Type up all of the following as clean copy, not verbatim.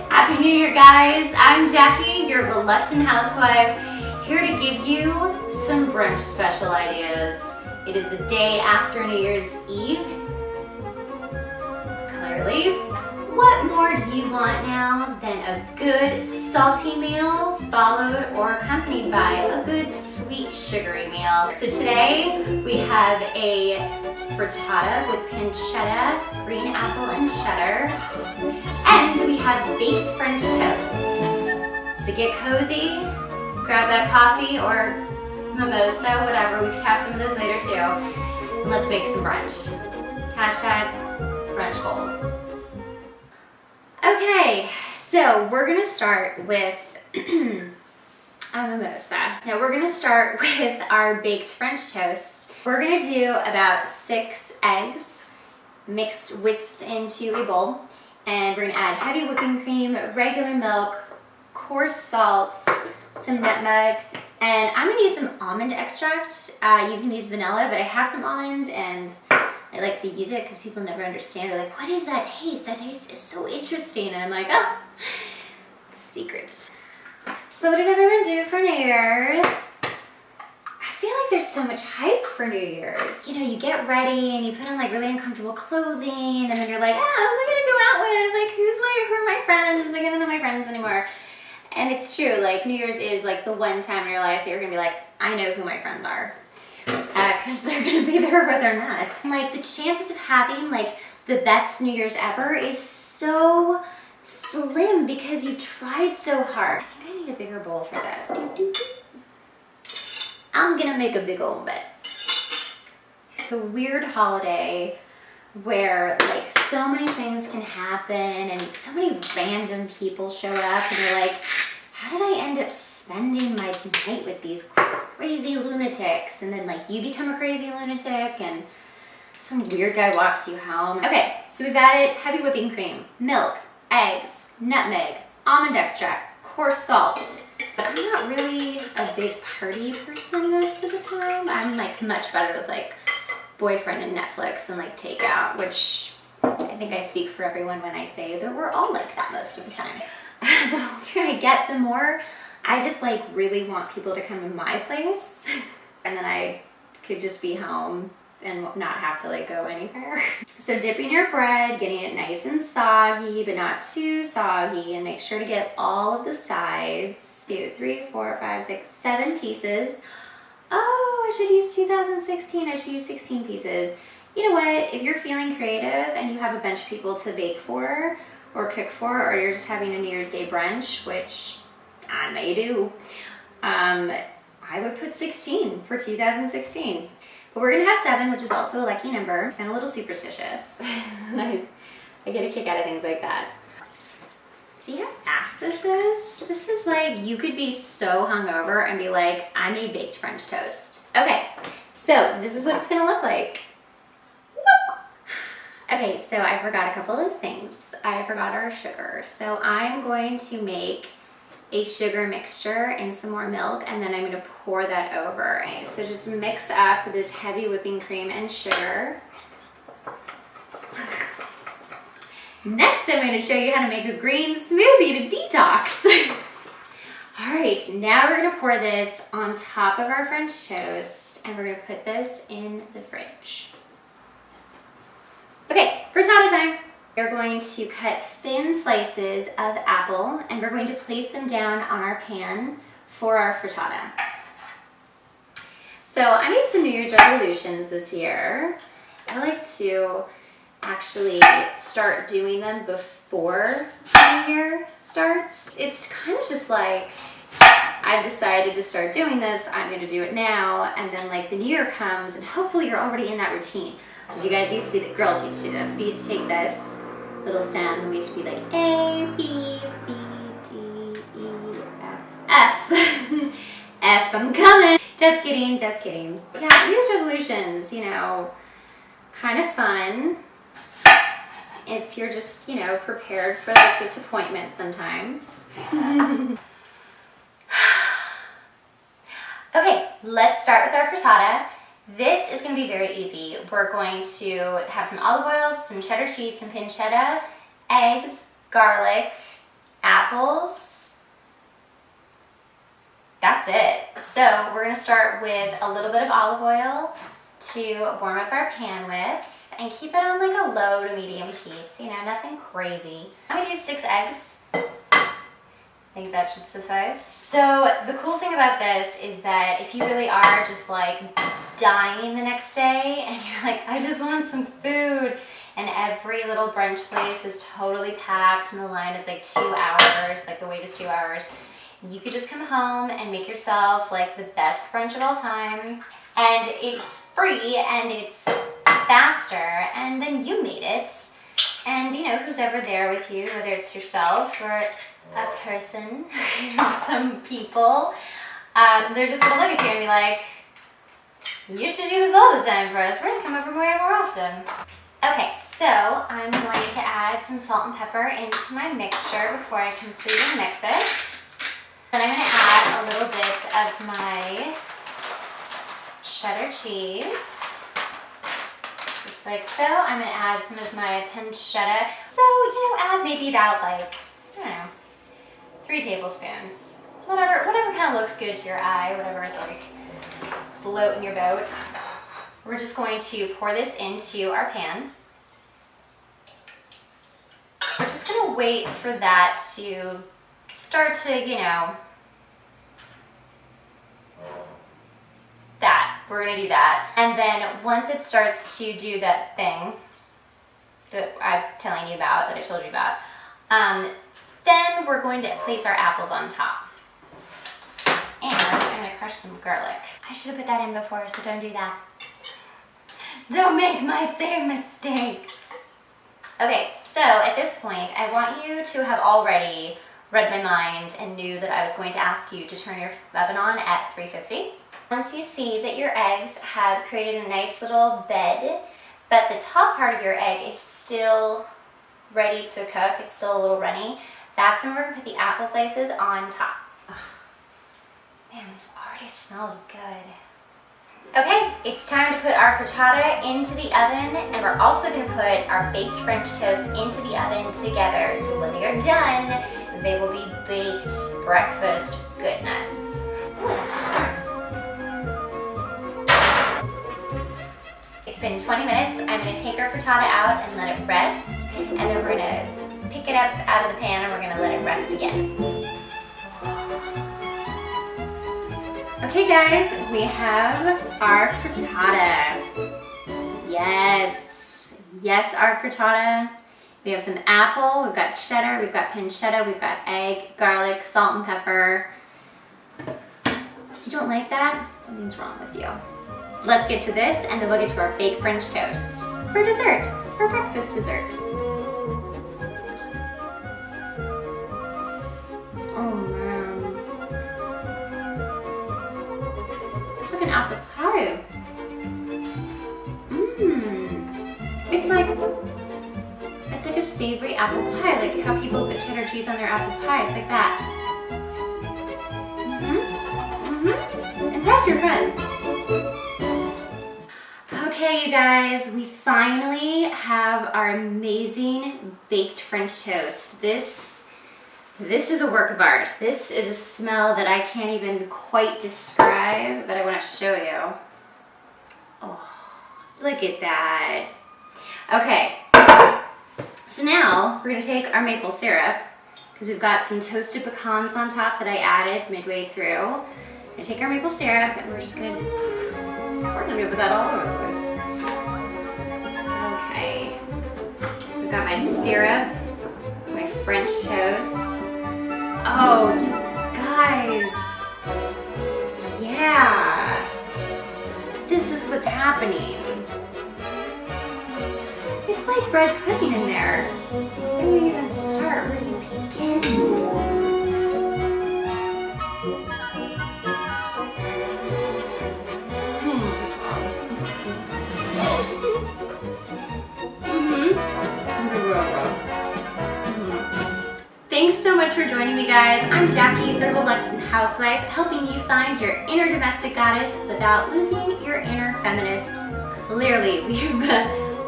Happy New Year, guys! I'm Jackie, your reluctant housewife, here to give you some brunch special ideas. It is the day after New Year's Eve. Clearly, what more do you want now than a good salty meal followed or accompanied by a good sweet sugary meal? So today we have a frittata with pancetta, green apple and cheddar, and we have baked French toast. So get cozy, grab that coffee or mimosa, whatever. We could have some of those later too. And let's make some brunch. Hashtag brunch goals. Okay, so we're gonna start with a mimosa. Now we're gonna start with our baked French toast. We're gonna do about 6 eggs whisked into a bowl, and we're gonna add heavy whipping cream, regular milk, coarse salt, some nutmeg, and I'm gonna use some almond extract. You can use vanilla, but I have some almond and I like to use it because people never understand. They're like, what is that taste? That taste is so interesting. And I'm like, oh, secrets. So what did everyone do for New Year's? I feel like there's so much hype for New Year's. You know, you get ready and you put on like really uncomfortable clothing and then you're like, oh, who am I gonna go out with? Like, who are my friends? I don't know my friends anymore. And it's true, like New Year's is like the one time in your life that you're gonna be like, I know who my friends are. Because they're gonna be there or they're not. Like the chances of having like the best New Year's ever is so slim because you tried so hard. I think I need a bigger bowl for this. I'm gonna make a big old mess. It's a weird holiday where like so many things can happen and so many random people show up and you're like, how did I end up spending my night with these crazy lunatics? And then like you become a crazy lunatic and some weird guy walks you home. Okay, so we've added heavy whipping cream, milk, eggs, nutmeg, almond extract, coarse salt. I'm not really a big party person most of the time. I'm like much better with like boyfriend and Netflix and like takeout, which I think I speak for everyone when I say that we're all like that most of the time. The older I get, the more I just like really want people to come to my place and then I could just be home and not have to like go anywhere. So dipping your bread, getting it nice and soggy, but not too soggy, and make sure to get all of the sides. Do 3, 4, 5, 6, 7 pieces. Oh, I should use 2016, I should use 16 pieces. You know what, if you're feeling creative and you have a bunch of people to bake for or cook for, or you're just having a New Year's Day brunch, which I may do, I would put 16 for 2016. But we're gonna have 7, which is also a lucky number. I sound a little superstitious. I get a kick out of things like that. See how fast this is? This is like, you could be so hungover and be like, I made baked French toast. Okay, so this is what it's gonna look like. Okay, so I forgot a couple of things. I forgot our sugar. So I'm going to make a sugar mixture and some more milk, and then I'm gonna pour that over. Okay, so just mix up this heavy whipping cream and sugar. Next, I'm gonna show you how to make a green smoothie to detox. All right, now we're gonna pour this on top of our French toast, and we're gonna put this in the fridge. Okay, frittata time. We're going to cut thin slices of apple and we're going to place them down on our pan for our frittata. So I made some New Year's resolutions this year. I like to actually start doing them before the New Year starts. It's kind of just like, I've decided to start doing this, I'm gonna do it now, and then like the New Year comes and hopefully you're already in that routine. So you guys used to, the girls used to do this. We used to take this little stem and we used to be like A, B, C, D, E, F. F, I'm coming. Just kidding, just kidding. Yeah, New Year's resolutions, you know, kind of fun. If you're just, you know, prepared for like disappointment sometimes. Okay, let's start with our frittata. This is gonna be very easy. We're going to have some olive oil, some cheddar cheese, some pancetta, eggs, garlic, apples. That's it. So we're gonna start with a little bit of olive oil to warm up our pan with, and keep it on like a low to medium heat, so, you know, nothing crazy. I'm gonna use 6 eggs. I think that should suffice. So the cool thing about this is that if you really are just like dying the next day and you're like, I just want some food, and every little brunch place is totally packed and the line is like 2 hours, like the wait is 2 hours, you could just come home and make yourself like the best brunch of all time. And it's free and it's faster, and then you made it. And you know, who's ever there with you, whether it's yourself or a person, some people, they're just gonna look at you and be like, you should do this all the time for us. We're gonna come over more and more often. Okay, so I'm going to add some salt and pepper into my mixture before I completely mix it. Then I'm gonna add a little bit of my cheddar cheese. Just like so. I'm gonna add some of my pancetta. So, you know, add maybe about like, I don't know, 3 tablespoons. Whatever kind of looks good to your eye, whatever is like floating your boat. We're just going to pour this into our pan. We're just gonna wait for that to start to, you know, we're gonna do that. And then once it starts to do that thing that I'm telling you about, that I told you about, then we're going to place our apples on top. And I'm gonna crush some garlic. I should have put that in before, so don't do that. Don't make my same mistakes. Okay, so at this point, I want you to have already read my mind and knew that I was going to ask you to turn your oven on at 350. Once you see that your eggs have created a nice little bed, but the top part of your egg is still ready to cook, it's still a little runny, that's when we're gonna put the apple slices on top. Ugh. Man, this already smells good. Okay, it's time to put our frittata into the oven, and we're also gonna put our baked French toast into the oven together, so when they are done, they will be baked breakfast goodness. It's been 20 minutes. I'm gonna take our frittata out and let it rest, and then we're gonna pick it up out of the pan and we're gonna let it rest again. Okay guys, we have our frittata. Yes, our frittata. We have some apple, we've got cheddar, we've got pancetta, we've got egg, garlic, salt and pepper. If you don't like that, something's wrong with you. Let's get to this, and then we'll get to our baked French toast for dessert, for breakfast dessert. Oh man. It's like an apple pie. It's like a savory apple pie, like how people put cheddar cheese on their apple pie. It's like that. Impress your friends. Okay, you guys, we finally have our amazing baked French toast. This is a work of art. This is a smell that I can't even quite describe, but I want to show you. Oh, look at that. Okay, so now we're going to take our maple syrup, because we've got some toasted pecans on top that I added midway through. We're going to take our maple syrup, and we're going to put that all over the place. Okay, we've got my syrup, my French toast. Oh, you guys, yeah, this is what's happening. It's like bread pudding in there. Where do you even start? Where do you begin? Thanks so much for joining me, guys. I'm Jackie, the reluctant housewife, helping you find your inner domestic goddess without losing your inner feminist. Clearly,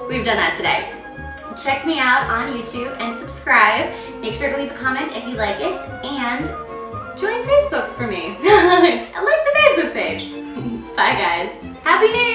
we've done that today. Check me out on YouTube and subscribe. Make sure to leave a comment if you like it, and join Facebook for me. I like the Facebook page. Bye guys. Happy New